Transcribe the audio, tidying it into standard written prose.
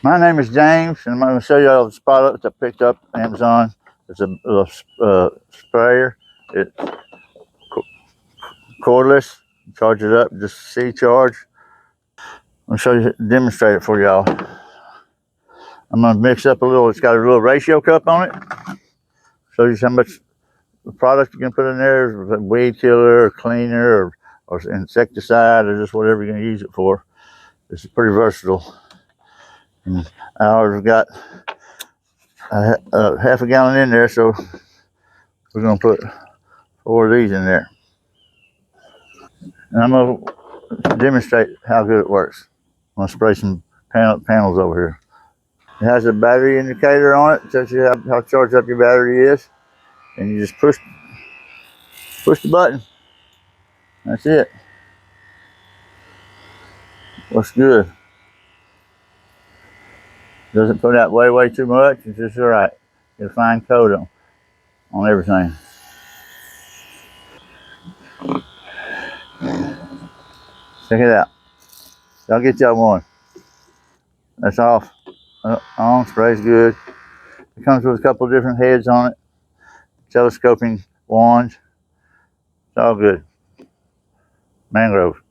My name is James, and I'm going to show you all this product I picked up on Amazon. It's a little sprayer. It's cordless. Charge it up, just C charge. I'm going to demonstrate it for y'all. I'm going to mix up a little. It's got a little ratio cup on it. Show you how much product you can put in there, weed killer or cleaner or insecticide or just whatever you're going to use it for. It's pretty versatile. And ours got half a gallon in there, so we're going to put 4 of these in there. And I'm going to demonstrate how good it works. I'm going to spray some panels over here. It has a battery indicator on it, tells you how charged up your battery is. And you just push the button. That's it. Looks good. Doesn't put out way too much. It's just all right. Get a fine coat on everything. Check it out. I'll get y'all one. That's off. On, sprays good. It comes with a couple of different heads on it. Telescoping wands. It's all good. Maygrove.